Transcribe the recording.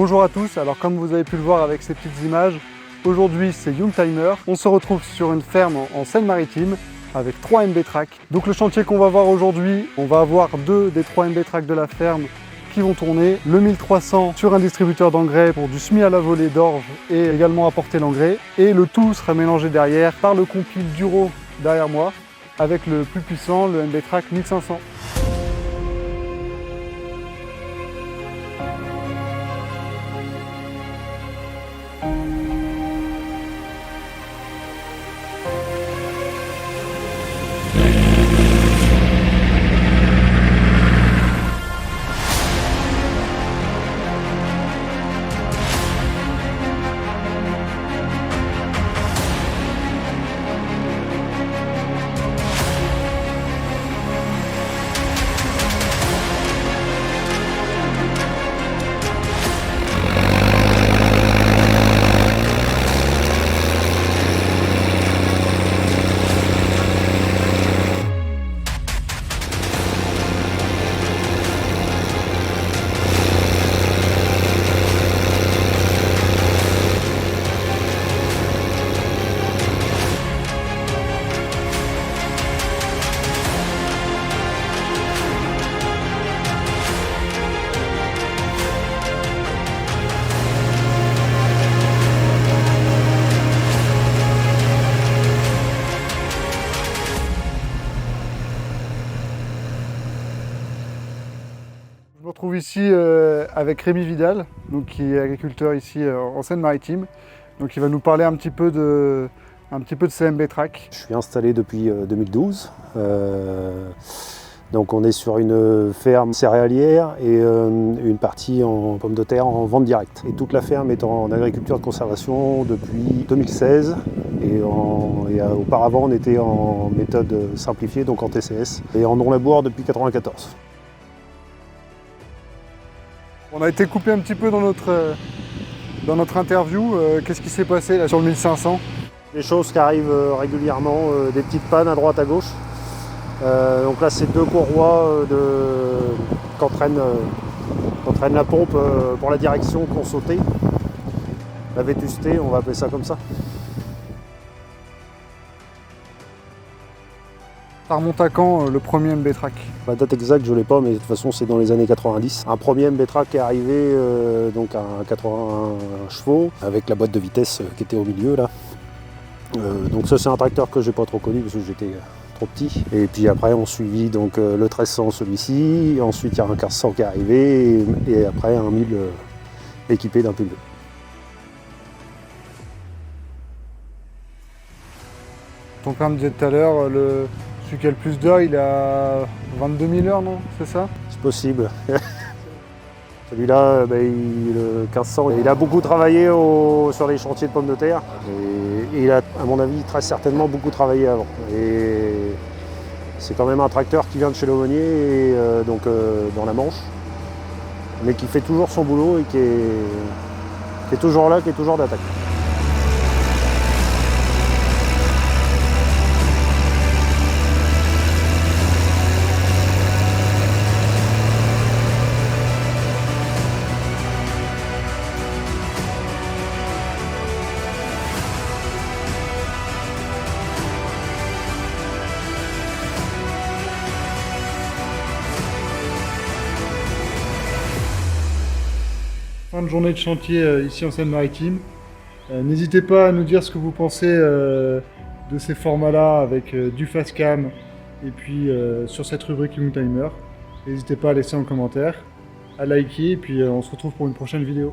Bonjour à tous, alors comme vous avez pu le voir avec ces petites images, aujourd'hui c'est Youngtimer. On se retrouve sur une ferme en Seine-Maritime avec 3 MB Track. Donc le chantier qu'on va voir aujourd'hui, on va avoir 2 des 3 MB Track de la ferme qui vont tourner. Le 1300 sur un distributeur d'engrais pour du semis à la volée d'orge et également apporter l'engrais. Et le tout sera mélangé derrière par le compil Duro derrière moi avec le plus puissant, le MB Track 1500. Je me retrouve ici avec Rémi Vidal, donc, qui est agriculteur ici en Seine-Maritime. Donc il va nous parler un petit peu de CMB Track. Je suis installé depuis 2012. Donc on est sur une ferme céréalière et une partie en pommes de terre en vente directe. Et toute la ferme est en agriculture de conservation depuis 2016. Et auparavant on était en méthode simplifiée, donc en TCS, et en non-labour depuis 1994. On a été coupé un petit peu dans notre interview. Qu'est-ce qui s'est passé là sur le 1500? Des choses qui arrivent régulièrement, des petites pannes à droite à gauche. Donc là c'est 2 courroies qu'entraîne la pompe pour la direction qu'on sautait. La vétusté, on va appeler ça comme ça. Ça remonte à quand le premier MB Track? La date exacte je ne l'ai pas, mais de toute façon c'est dans les années 90. Un premier MB Track est arrivé donc à 81 chevaux avec la boîte de vitesse qui était au milieu là. Donc ça c'est un tracteur que j'ai pas trop connu parce que j'étais trop petit. Et puis après on suivit donc le 1300 celui-ci, ensuite il y a un 1500 qui est arrivé et après un 1000 équipé d'un plus vieux. Ton père me disait tout à l'heure, celui qui a le plus d'heures, il a 22 000 heures, non? C'est ça? C'est possible. Celui-là, le 1500, il a beaucoup travaillé sur les chantiers de pommes de terre. Et il a, à mon avis, très certainement beaucoup travaillé avant. Et c'est quand même un tracteur qui vient de chez l'aumônier, dans la Manche, mais qui fait toujours son boulot et qui est toujours là, qui est toujours d'attaque. Fin de journée de chantier ici en Seine-Maritime. N'hésitez pas à nous dire ce que vous pensez de ces formats-là avec du fast cam et puis sur cette rubrique Youngtimer. N'hésitez pas à laisser un commentaire, à liker et puis on se retrouve pour une prochaine vidéo.